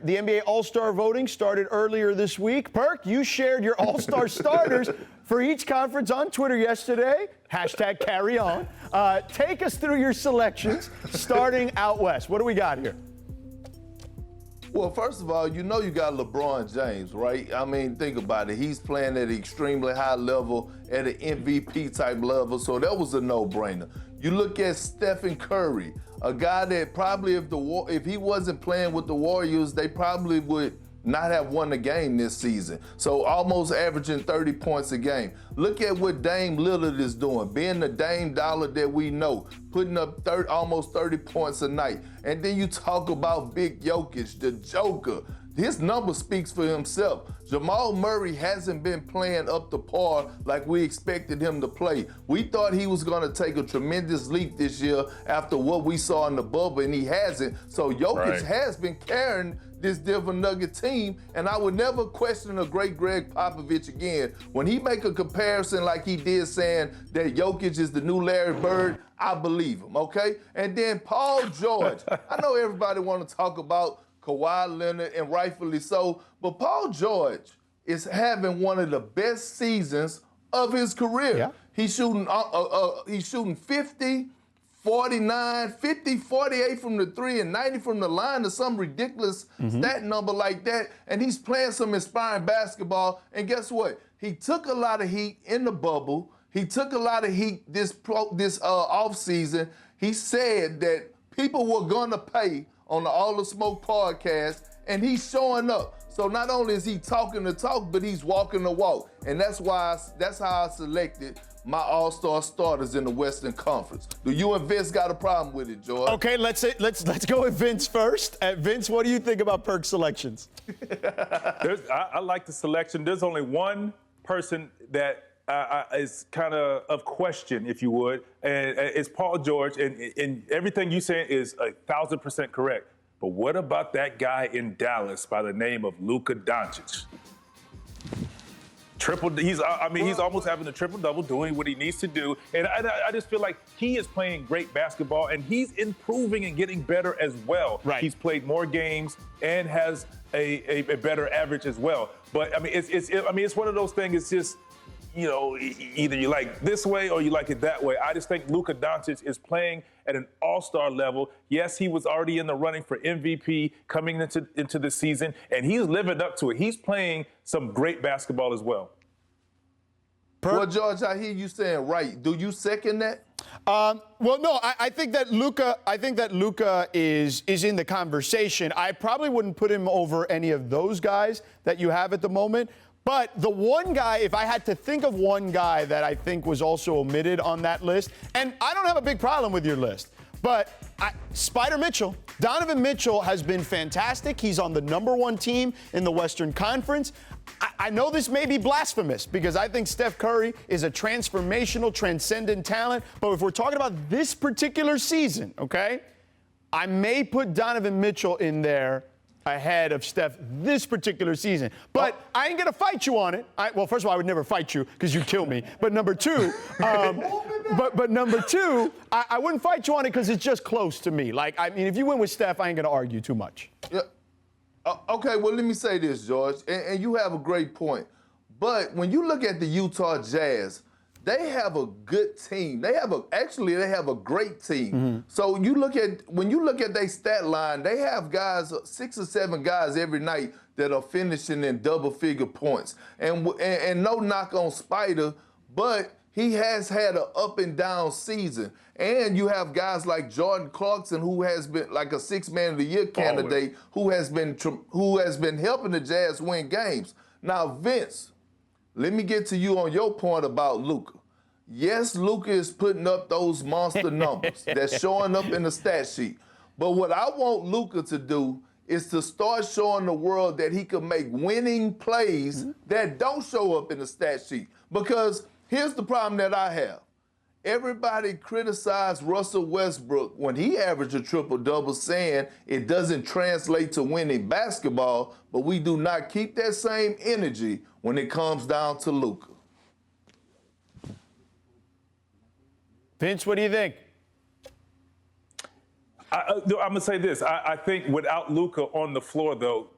The NBA All-Star voting started earlier this week. Perk, you shared your All-Star starters for each conference on Twitter yesterday. Hashtag carry on. Take us through your selections starting out west. What do we got here? Well, first of all, you know you got LeBron James, right? I mean, think about it. He's playing at an extremely high level, at an MVP type level, so that was a no-brainer. You look at Stephen Curry, a guy that probably if he wasn't playing with the Warriors, they probably would not have won the game this season. So almost averaging 30 points a game. Look at what Dame Lillard is doing, being the Dame Dollar that we know, putting up almost 30 points a night. And then you talk about Big Jokic, the Joker. His number speaks for himself. Jamal Murray hasn't been playing up to par like we expected him to play. We thought he was going to take a tremendous leap this year after what we saw in the bubble, and he hasn't. So Jokic has been carrying this Denver Nugget team, and I would never question a great Greg Popovich again. When he make a comparison like he did saying that Jokic is the new Larry Bird, I believe him, okay? And then Paul George. I know everybody want to talk about Kawhi Leonard, and rightfully so, but Paul George is having one of the best seasons of his career. Yeah. He's shooting 50, 49, 50, 48 from the three, and 90 from the line, or some ridiculous stat number like that, and he's playing some inspiring basketball, and guess what? He took a lot of heat in the bubble. He took a lot of heat this offseason. He said that people were going to pay on the All the Smoke podcast, and he's showing up. So not only is he talking the talk, but he's walking the walk. And that's how I selected my All-Star starters in the Western Conference. Do you and Vince got a problem with it, George? Okay, let's go with Vince first. Vince, what do you think about Perk's selections? I like the selection. There's only one person that is kind of question, if you would, and it's Paul George, and everything you say is 1,000% correct. But what about that guy in Dallas by the name of Luka Doncic? He's almost having a triple-double, doing what he needs to do, and I just feel like he is playing great basketball, and he's improving and getting better as well. Right. He's played more games and has a better average as well. But I mean, it's one of those things. It's just, you know, either you like this way or you like it that way. I just think Luka Doncic is playing at an all-star level. Yes, he was already in the running for MVP coming into the season, and he's living up to it. He's playing some great basketball as well. Well, George, I hear you saying right. Do you second that? Well, no, I think that Luka is in the conversation. I probably wouldn't put him over any of those guys that you have at the moment. But the one guy, if I had to think of one guy that I think was also omitted on that list, and I don't have a big problem with your list, but Spider Mitchell, Donovan Mitchell has been fantastic. He's on the #1 team in the Western Conference. I know this may be blasphemous because I think Steph Curry is a transformational, transcendent talent. But if we're talking about this particular season, okay, I may put Donovan Mitchell in there ahead of Steph this particular season. But I ain't going to fight you on it. Well, first of all, I would never fight you because you'd kill me. But number two, but number two, I wouldn't fight you on it because it's just close to me. Like, I mean, if you went with Steph, I ain't going to argue too much. Yeah. Okay, well, let me say this, George, and you have a great point. But when you look at the Utah Jazz, they have a good team. They have a great team. So when you look at their stat line, they have guys, 6 or 7 guys every night that are finishing in double-figure points. And no knock on Spider, but he has had an up and down season. And you have guys like Jordan Clarkson, who has been like a 6th Man of the Year candidate, who has been helping the Jazz win games. Now, Vince, let me get to you on your point about Luka. Yes, Luka is putting up those monster numbers that's showing up in the stat sheet. But what I want Luka to do is to start showing the world that he can make winning plays that don't show up in the stat sheet. Because here's the problem that I have. Everybody criticized Russell Westbrook when he averaged a triple-double, saying it doesn't translate to winning basketball, but we do not keep that same energy when it comes down to Luka. Vince, what do you think? I'm going to say this. I think without Luka on the floor, though,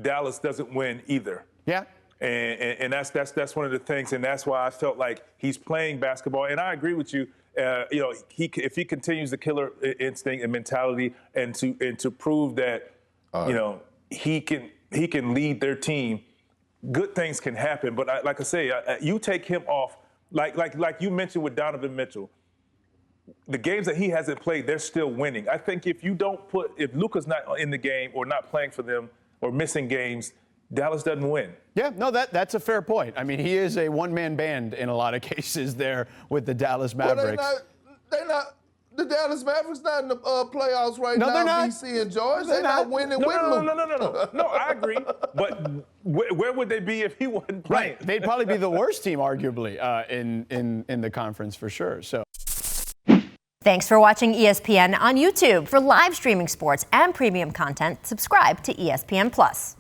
Dallas doesn't win either. Yeah. And that's one of the things, and that's why I felt like he's playing basketball. And I agree with you. If he continues the killer instinct and mentality, and to prove that, he can lead their team, good things can happen. But like I say, you take him off, like you mentioned with Donovan Mitchell. The games that he hasn't played, they're still winning. I think if Luka's not in the game or not playing for them or missing games, Dallas doesn't win. Yeah, no, that's a fair point. I mean, he is a one-man band in a lot of cases there with the Dallas Mavericks. Well, they're not. The Dallas Mavericks not in the playoffs right now. No, they're not. BC and George, they're not winning with them. No, I agree. But where would they be if he wasn't playing? Right, they'd probably be the worst team, arguably, in the conference for sure. So. Thanks for watching ESPN on YouTube. For live streaming sports and premium content, subscribe to ESPN+.